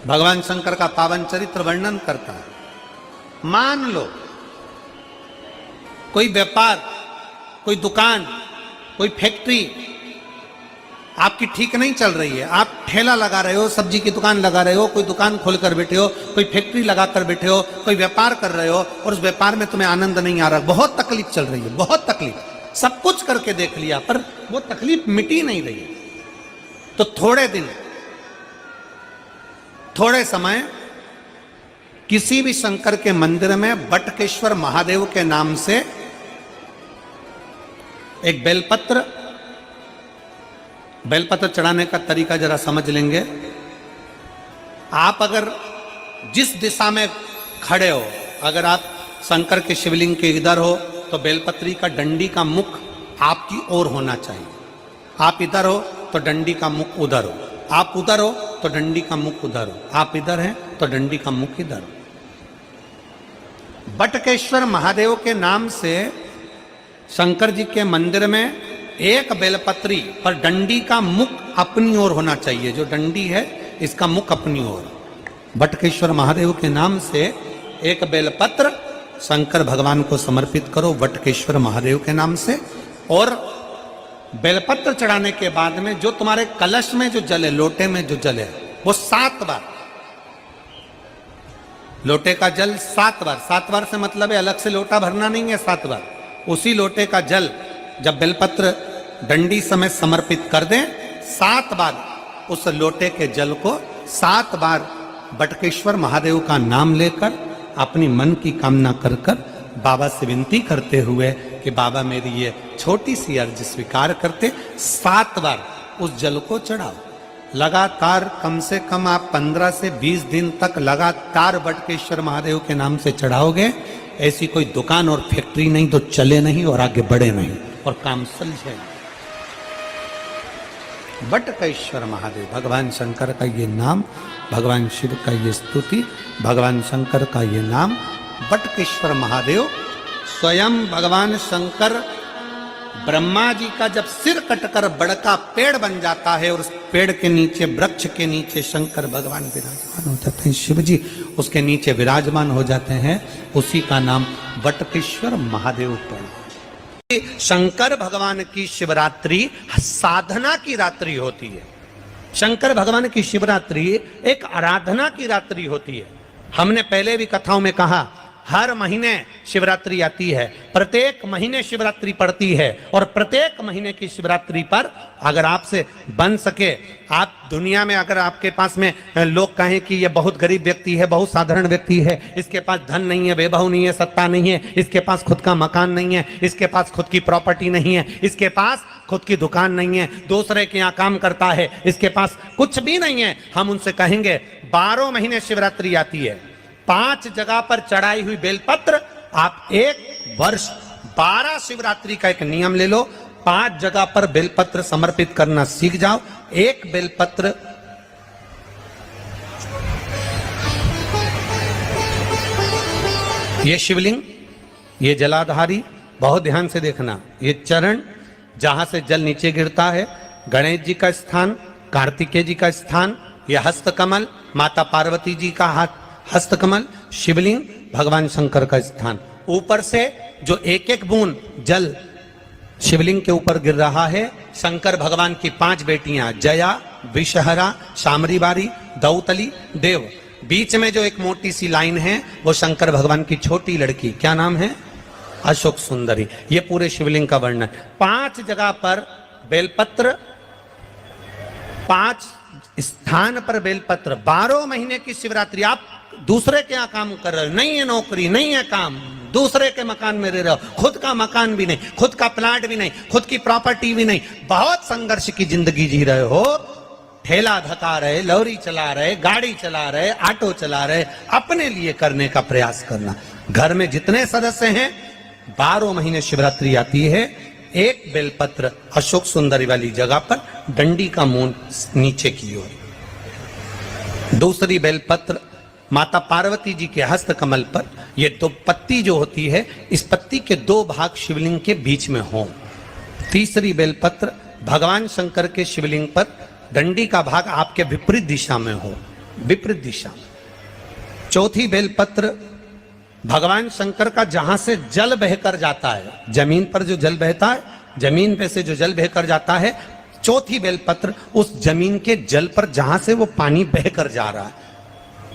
भगवान शंकर का पावन चरित्र वर्णन करता है। मान लो कोई व्यापार, कोई दुकान, कोई फैक्ट्री आपकी ठीक नहीं चल रही है, आप ठेला लगा रहे हो, सब्जी की दुकान लगा रहे हो, कोई दुकान खोल कर बैठे हो, कोई फैक्ट्री लगा कर बैठे हो, कोई व्यापार कर रहे हो और उस व्यापार में तुम्हें आनंद नहीं आ रहा, बहुत तकलीफ चल रही है, बहुत तकलीफ, सब कुछ करके देख लिया पर वो तकलीफ मिटी नहीं रही है। तो थोड़े दिन, थोड़े समय किसी भी शंकर के मंदिर में बटकेश्वर महादेव के नाम से एक बेलपत्र चढ़ाने का तरीका जरा समझ लेंगे। आप अगर जिस दिशा में खड़े हो, अगर आप शंकर के शिवलिंग के इधर हो तो बेलपत्री का डंडी का मुख आपकी ओर होना चाहिए। आप इधर हो तो डंडी का मुख उधर हो, आप उधर हो तो डंडी का मुख उधर हो, आप इधर हैं तो डंडी का मुख इधर हो। बटकेश्वर महादेव के नाम से शंकर जी के मंदिर में एक बेलपत्री पर डंडी का मुख अपनी ओर होना चाहिए। जो डंडी है इसका मुख अपनी ओर। बटकेश्वर महादेव के नाम से एक बेलपत्र शंकर भगवान को समर्पित करो बटकेश्वर महादेव के नाम से। और बेलपत्र चढ़ाने के बाद में जो तुम्हारे कलश में जो जल है, लोटे में जो जल है, वो 7 बार, लोटे का जल 7 बार, 7 बार से मतलब है अलग से लोटा भरना नहीं है, 7 बार उसी लोटे का जल जब बेलपत्र डंडी समय समर्पित कर दें, 7 बार उस लोटे के जल को 7 बार बटकेश्वर महादेव का नाम लेकर अपनी मन की कामना कर कर बाबा से विनती करते हुए कि बाबा मेरी ये छोटी सी अर्ज स्वीकार करते, 7 बार उस जल को चढ़ाओ। लगातार कम से कम आप 15 से 20 दिन तक लगातार बटकेश्वर महादेव के नाम से चढ़ाओगे। ऐसी कोई दुकान और फैक्ट्री नहीं तो चले नहीं और आगे बढ़े नहीं और काम सुलझे। बटकेश्वर महादेव, भगवान शंकर का ये नाम, भगवान शिव का ये स्तुति, भगवान शंकर का ये नाम बटकेश्वर महादेव। स्वयं भगवान शंकर ब्रह्मा जी का जब सिर कटकर बड़का पेड़ बन जाता है और उस पेड़ के नीचे, वृक्ष के नीचे शंकर भगवान विराजमान हो जाते हैं, शिव जी उसके नीचे विराजमान हो जाते हैं, उसी का नाम बटकेश्वर महादेव पड़ा। शंकर भगवान की शिवरात्रि साधना की रात्रि होती है। शंकर भगवान की शिवरात्रि एक आराधना की रात्रि होती है। हमने पहले भी कथाओं में कहा, हर महीने शिवरात्रि आती है, प्रत्येक महीने शिवरात्रि पड़ती है और प्रत्येक महीने की शिवरात्रि पर अगर आपसे बन सके, आप दुनिया में अगर आपके पास में लोग कहें कि ये बहुत गरीब व्यक्ति है, बहुत साधारण व्यक्ति है, इसके पास धन नहीं है, वैभव नहीं है, सत्ता नहीं है, इसके पास खुद का मकान नहीं है, इसके पास खुद की प्रॉपर्टी नहीं है, इसके पास खुद की दुकान नहीं है, दूसरे के यहाँ काम करता है, इसके पास कुछ भी नहीं है, हम उनसे कहेंगे 12 महीने शिवरात्रि आती है, 5 जगह पर चढ़ाई हुई बेलपत्र, आप 1 वर्ष 12 शिवरात्रि का एक नियम ले लो, 5 जगह पर बेलपत्र समर्पित करना सीख जाओ। एक बेलपत्र ये शिवलिंग, ये जलाधारी, बहुत ध्यान से देखना, ये चरण जहां से जल नीचे गिरता है, गणेश जी का स्थान, कार्तिकेय जी का स्थान, यह हस्तकमल, माता पार्वती जी का हाथ हस्तकमल, शिवलिंग, भगवान शंकर का स्थान। ऊपर से जो एक एक बूंद जल शिवलिंग के ऊपर गिर रहा है, शंकर भगवान की 5 बेटियां जया, विषहरा, शामरीबारी, दौतली, देव। बीच में जो एक मोटी सी लाइन है वो शंकर भगवान की छोटी लड़की, क्या नाम है? अशोक सुंदरी। ये पूरे शिवलिंग का वर्णन। 5 जगह पर बेलपत्र, 5 स्थान पर बेलपत्र, 12 महीने की शिवरात्रि। आप दूसरे के यहाँ काम कर रहे हो, नहीं है नौकरी, नहीं है काम, दूसरे के मकान में रह रहे हो, खुद का मकान भी नहीं, खुद का प्लाट भी नहीं, खुद की प्रॉपर्टी भी नहीं, बहुत संघर्ष की जिंदगी जी रहे हो, ठेला धका रहे, लॉरी चला रहे, गाड़ी चला रहे, ऑटो चला रहे, अपने लिए करने का प्रयास करना। घर में जितने सदस्य हैं, 12 महीने शिवरात्रि आती है, एक बेलपत्र अशोक सुंदरी वाली जगह पर, डंडी का मुंह नीचे की ओर, दूसरी बेलपत्र माता पार्वती जी के हस्त कमल पर। ये 2 पत्ती जो होती है, इस पत्ती के 2 भाग शिवलिंग के बीच में हो। तीसरी बेलपत्र भगवान शंकर के शिवलिंग पर, डंडी का भाग आपके विपरीत दिशा में हो। विपरीत दिशा में। चौथी बेलपत्र भगवान शंकर का जहां से जल बहकर जाता है, जमीन पर जो जल बहता है, जमीन पे से जो जल बहकर जाता है, चौथी बेलपत्र उस जमीन के जल पर जहां से वो पानी बहकर जा रहा है,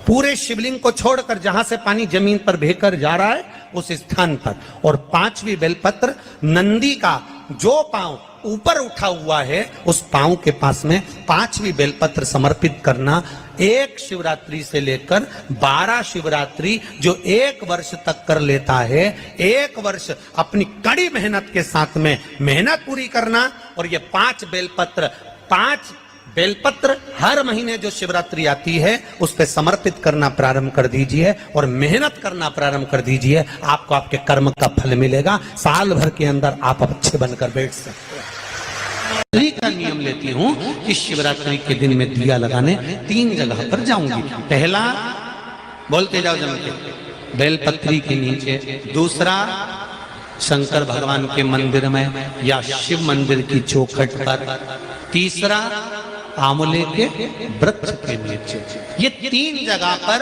पूरे शिवलिंग को छोड़कर जहां से पानी जमीन पर बहकर जा रहा है उस स्थान पर। और पांचवी बेलपत्र नंदी का जो पांव ऊपर उठा हुआ है उस पांव के पास में पांचवी बेलपत्र समर्पित करना। एक शिवरात्रि से लेकर 12 शिवरात्रि जो एक वर्ष तक कर लेता है, एक वर्ष अपनी कड़ी मेहनत के साथ में मेहनत पूरी करना। और ये 5 बेलपत्र हर महीने जो शिवरात्रि आती है उस पे समर्पित करना प्रारंभ कर दीजिए और मेहनत करना प्रारंभ कर दीजिए। आपको आपके कर्म का फल मिलेगा। साल भर के अंदर आप अच्छे बनकर बैठ सकते हैं। का नियम लेती हूं कि शिवरात्रि के दिन में दिया लगाने 3 जगह पर जाऊंगी। पहला, बोलते जाओ जम के, बेलपत्री के नीचे। दूसरा, शंकर भगवान के मंदिर में या शिव मंदिर की चौखट पर। तीसरा, आंवले के वृक्ष के नीचे। ये 3 जगह पर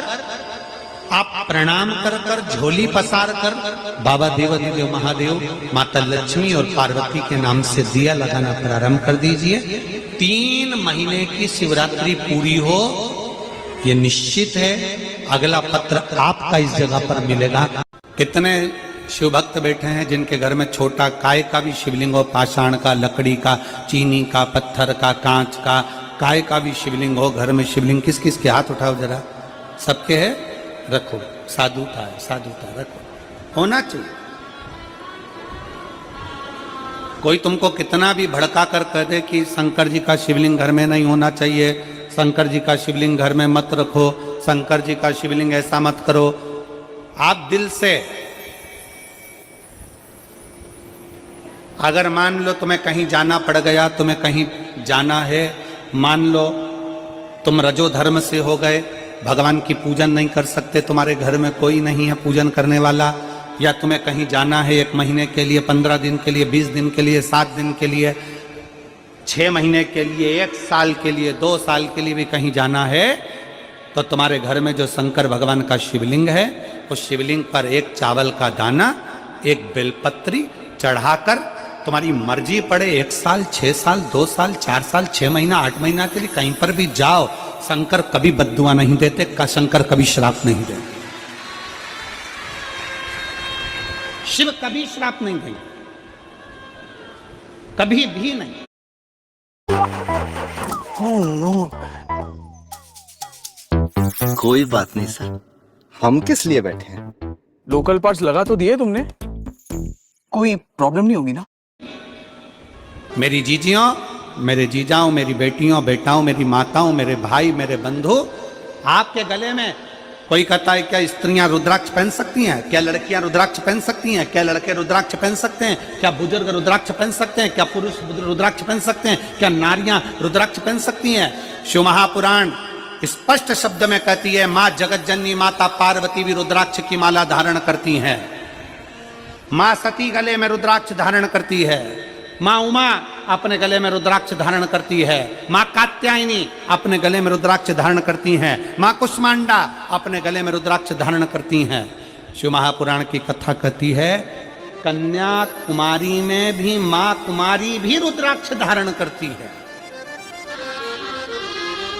आप प्रणाम कर कर, झोली पसार कर बाबा देवाधिदेव महादेव, माता लक्ष्मी और पार्वती के नाम से दिया लगाना प्रारंभ कर दीजिए। 3 महीने की शिवरात्रि पूरी हो, ये निश्चित है अगला पत्र आपका इस जगह पर मिलेगा। कितने शिव भक्त बैठे हैं जिनके घर में छोटा काय का भी शिवलिंग हो, पाषाण का, लकड़ी का, चीनी का, पत्थर का, कांच का, काय का भी शिवलिंग हो घर में। शिवलिंग किस किस के हाथ उठाओ जरा, सबके है, रखो। साधुता है, साधुता रखो, होना चाहिए। कोई तुमको कितना भी भड़का कर कह दे कि शंकर जी का शिवलिंग घर में नहीं होना चाहिए, शंकर जी का शिवलिंग घर में मत रखो, शंकर जी का शिवलिंग ऐसा मत करो, आप दिल से अगर मान लो तुम्हें कहीं जाना पड़ गया, तुम्हें कहीं जाना है, मान लो तुम रजो धर्म से हो गए, भगवान की पूजन नहीं कर सकते, तुम्हारे घर में कोई नहीं है पूजन करने वाला, या तुम्हें कहीं जाना है 1 महीने के लिए, 15 दिन के लिए, 20 दिन के लिए, 7 दिन के लिए, 6 महीने के लिए, 1 साल के लिए, 2 साल के लिए भी कहीं जाना है, तो तुम्हारे घर में जो शंकर भगवान का शिवलिंग है उस शिवलिंग पर 1 चावल का दाना, 1 बेलपत्री चढ़ाकर तुम्हारी मर्जी पड़े 1 साल, 6 साल, 2 साल, 4 साल, 6 महीना, 8 महीना के लिए कहीं पर भी जाओ, शंकर कभी बद्दुआ नहीं देते, शंकर कभी श्राप नहीं देते, शिव कभी श्राप नहीं देंगे, कभी भी नहीं। कोई बात नहीं सर, हम किस लिए बैठे हैं? लोकल पार्ट्स लगा तो दिए तुमने, कोई प्रॉब्लम नहीं होगी ना? मेरी जीजियों, मेरे जीजाओं, मेरी बेटियों, बेटाओं, मेरी माताओं, मेरे भाई, मेरे बंधु, आपके गले में कोई कहता है क्या स्त्रियां रुद्राक्ष पहन सकती हैं? क्या लड़कियां रुद्राक्ष पहन सकती हैं? क्या लड़के रुद्राक्ष पहन सकते हैं? क्या बुजुर्ग रुद्राक्ष पहन सकते हैं? क्या पुरुष रुद्राक्ष पहन सकते हैं? क्या नारियां रुद्राक्ष पहन सकती हैं? शिव महापुराण स्पष्ट शब्द में कहती है, मां जगत जननी माता पार्वती भी रुद्राक्ष की माला धारण करती हैं, मां सती गले में रुद्राक्ष धारण करती है, मां उमा अपने गले में रुद्राक्ष धारण करती है, मां कात्यायनी अपने गले में रुद्राक्ष धारण करती हैं, मां कुष्मांडा अपने गले में रुद्राक्ष धारण करती हैं। शिव महापुराण की कथा कहती है, कन्याकुमारी में भी मां कुमारी भी रुद्राक्ष धारण करती है,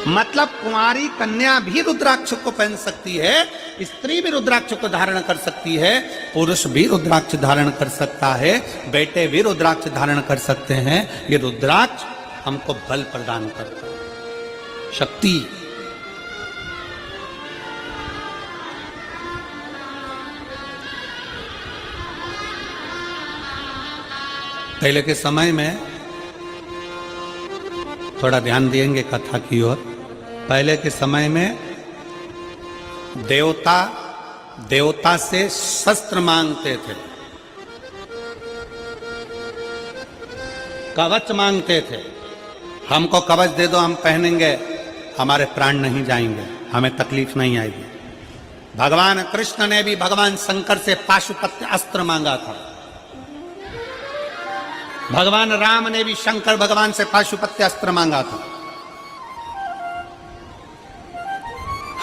मतलब कुमारी कन्या भी रुद्राक्ष को पहन सकती है, स्त्री भी रुद्राक्ष को धारण कर सकती है, पुरुष भी रुद्राक्ष धारण कर सकता है, बेटे भी रुद्राक्ष धारण कर सकते हैं। ये रुद्राक्ष हमको बल प्रदान करता है, शक्ति। पहले के समय में थोड़ा ध्यान देंगे कथा की ओर। पहले के समय में देवता से शस्त्र मांगते थे, कवच मांगते थे, हमको कवच दे दो, हम पहनेंगे, हमारे प्राण नहीं जाएंगे, हमें तकलीफ नहीं आएगी। भगवान कृष्ण ने भी भगवान शंकर से पाशुपत्य अस्त्र मांगा था, भगवान राम ने भी शंकर भगवान से पाशुपत्य अस्त्र मांगा था।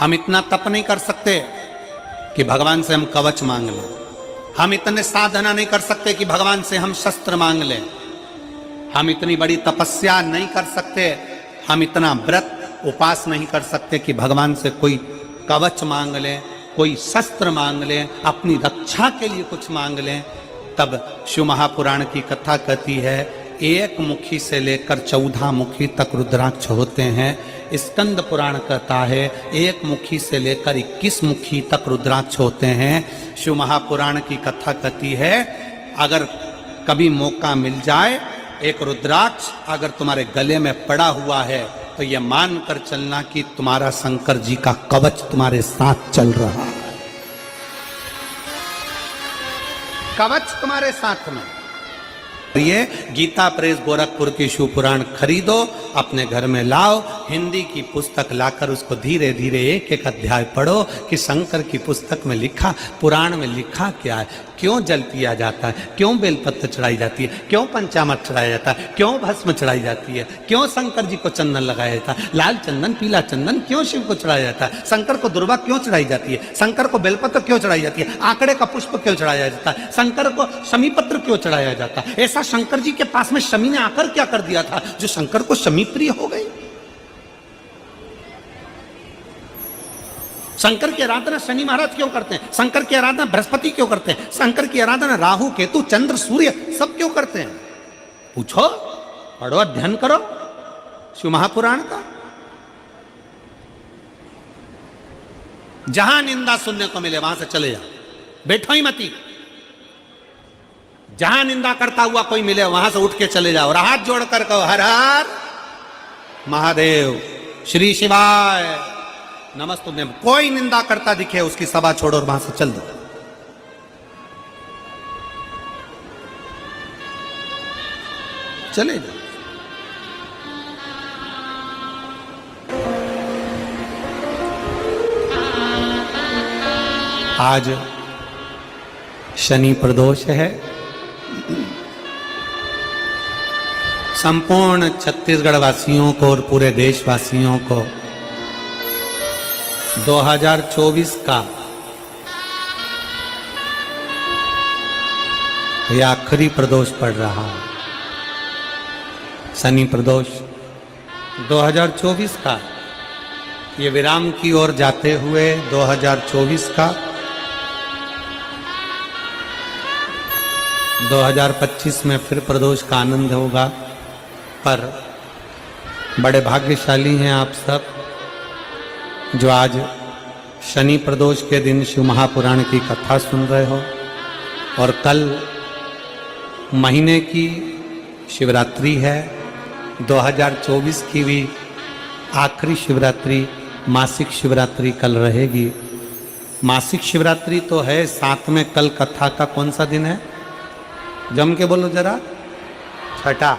हम इतना तप नहीं कर सकते कि भगवान से हम कवच मांग लें। हम इतने साधना नहीं कर सकते कि भगवान से हम शस्त्र मांग लें। हम इतनी बड़ी तपस्या नहीं कर सकते, हम इतना व्रत उपास नहीं कर सकते कि भगवान से कोई कवच मांग लें, कोई शस्त्र मांग लें, अपनी रक्षा के लिए कुछ मांग लें। तब शिव महापुराण की कथा कहती है, एक मुखी से लेकर 14 मुखी तक रुद्राक्ष होते हैं। स्कंद पुराण कहता है एक मुखी से लेकर 21 मुखी तक रुद्राक्ष होते हैं। शिव महापुराण की कथा कहती है, अगर कभी मौका मिल जाए, एक रुद्राक्ष अगर तुम्हारे गले में पड़ा हुआ है तो यह मान कर चलना कि तुम्हारा शंकर जी का कवच तुम्हारे साथ चल रहा है। कवच तुम्हारे साथ में। ये गीता प्रेस गोरखपुर की शिव पुराण खरीदो, अपने घर में लाओ, हिंदी की पुस्तक लाकर उसको धीरे धीरे एक एक अध्याय पढ़ो कि शंकर की पुस्तक में लिखा, पुराण में लिखा क्या है, क्यों जल पिया जाता है, क्यों बेलपत्र चढ़ाई जाती है, क्यों पंचामृत चढ़ाया जाता है, क्यों भस्म चढ़ाई जाती है, क्यों शंकर जी को चंदन लगाया जाता है, लाल चंदन पीला चंदन क्यों शिव को चढ़ाया जाता है, शंकर को दुर्वा क्यों चढ़ाई जाती है, शंकर को बेलपत्र क्यों चढ़ाई जाती है, आंकड़े का पुष्प क्यों चढ़ाया जाता है, शंकर को शमी पत्र क्यों चढ़ाया जाता है। ऐसा शंकर जी के पास में शमी ने आकर क्या कर दिया था जो शंकर को शमी प्रिय हो गई। शंकर की आराधना शनि महाराज क्यों करते हैं, शंकर की आराधना बृहस्पति क्यों करते हैं, शंकर की आराधना राहु केतु चंद्र सूर्य सब क्यों करते हैं। पूछो, पढ़ो, अध्ययन करो शिव महापुराण का। जहां निंदा सुनने को मिले वहां से चले जाओ, बैठो ही मती। जहां निंदा करता हुआ कोई मिले वहां से उठ के चले जाओ और हाथ जोड़कर कहो हर हर महादेव, श्री शिवाय नमस्तुभ्यम। कोई निंदा करता दिखे उसकी सभा छोड़ो और वहां से चल दो। चले जाओ। आज शनि प्रदोष है। संपूर्ण छत्तीसगढ़ वासियों को और पूरे देशवासियों को 2024 का यह आखिरी प्रदोष पड़ रहा है। शनि प्रदोष 2024 का ये विराम की ओर जाते हुए 2024 का 2025 में फिर प्रदोष का आनंद होगा। पर बड़े भाग्यशाली हैं आप सब जो आज शनि प्रदोष के दिन शिव महापुराण की कथा सुन रहे हो। और कल महीने की शिवरात्रि है, 2024 की भी आखिरी शिवरात्रि, मासिक शिवरात्रि कल रहेगी। मासिक शिवरात्रि तो है, साथ में कल कथा का कौन सा दिन है, जम के बोलो जरा, छठा।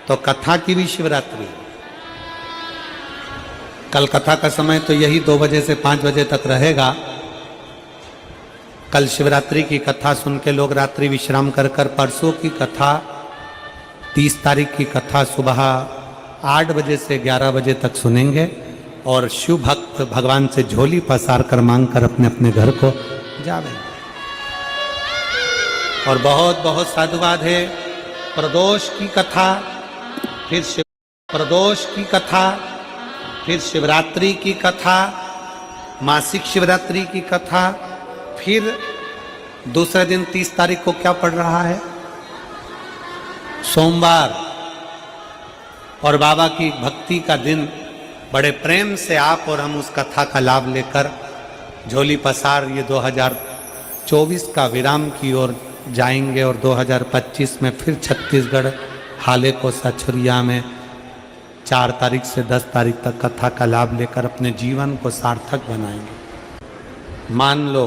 तो कथा की भी शिवरात्रि। कल कथा का समय तो यही 2 बजे से 5 बजे तक रहेगा। कल शिवरात्रि की कथा सुन के लोग रात्रि विश्राम कर कर परसों की कथा 30 तारीख की कथा सुबह 8 बजे से 11 बजे तक सुनेंगे और शिव भक्त भगवान से झोली पसार कर मांग कर अपने अपने घर को जावेंगे। और बहुत बहुत साधुवाद है। प्रदोष की कथा, फिर प्रदोष की कथा, फिर शिवरात्रि की कथा, मासिक शिवरात्रि की कथा, फिर दूसरे दिन 30 तारीख को क्या पड़ रहा है, सोमवार। और बाबा की भक्ति का दिन बड़े प्रेम से आप और हम उस कथा का लाभ लेकर झोली पसार ये 2024 का विराम की ओर जाएंगे। और 2025 में फिर छत्तीसगढ़ हाले को सछुरिया में 4 तारीख से 10 तारीख तक कथा का लाभ लेकर अपने जीवन को सार्थक बनाएंगे। मान लो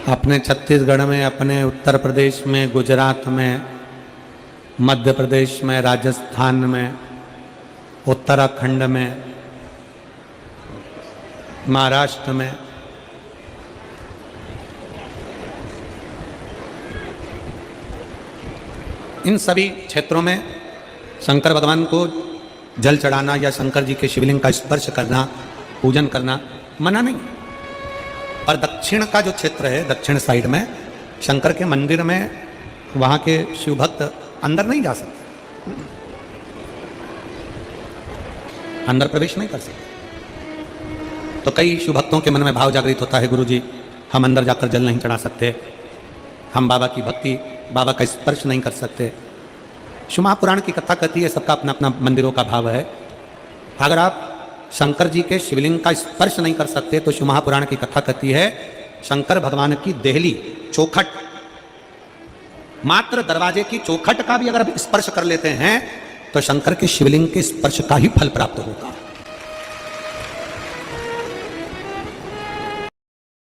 अपने छत्तीसगढ़ में, अपने उत्तर प्रदेश में, गुजरात में, मध्य प्रदेश में, राजस्थान में, उत्तराखंड में, महाराष्ट्र में इन सभी क्षेत्रों में शंकर भगवान को जल चढ़ाना या शंकर जी के शिवलिंग का स्पर्श करना, पूजन करना मना नहीं। और दक्षिण का जो क्षेत्र है, दक्षिण साइड में शंकर के मंदिर में, वहाँ के शिव भक्त अंदर नहीं जा सकते, अंदर प्रवेश नहीं कर सकते। तो कई शिव भक्तों के मन में भाव जागृत होता है, गुरु जी हम अंदर जाकर जल नहीं चढ़ा सकते, हम बाबा की भक्ति, बाबा का स्पर्श नहीं कर सकते। शिव महापुराण की कथा कहती है सबका अपना अपना मंदिरों का भाव है। अगर आप शंकर जी के शिवलिंग का स्पर्श नहीं कर सकते तो शिव महापुराण की कथा कहती है शंकर भगवान की देहली, चौखट, मात्र दरवाजे की चौखट का भी अगर स्पर्श कर लेते हैं तो शंकर के शिवलिंग के स्पर्श का ही फल प्राप्त होगा।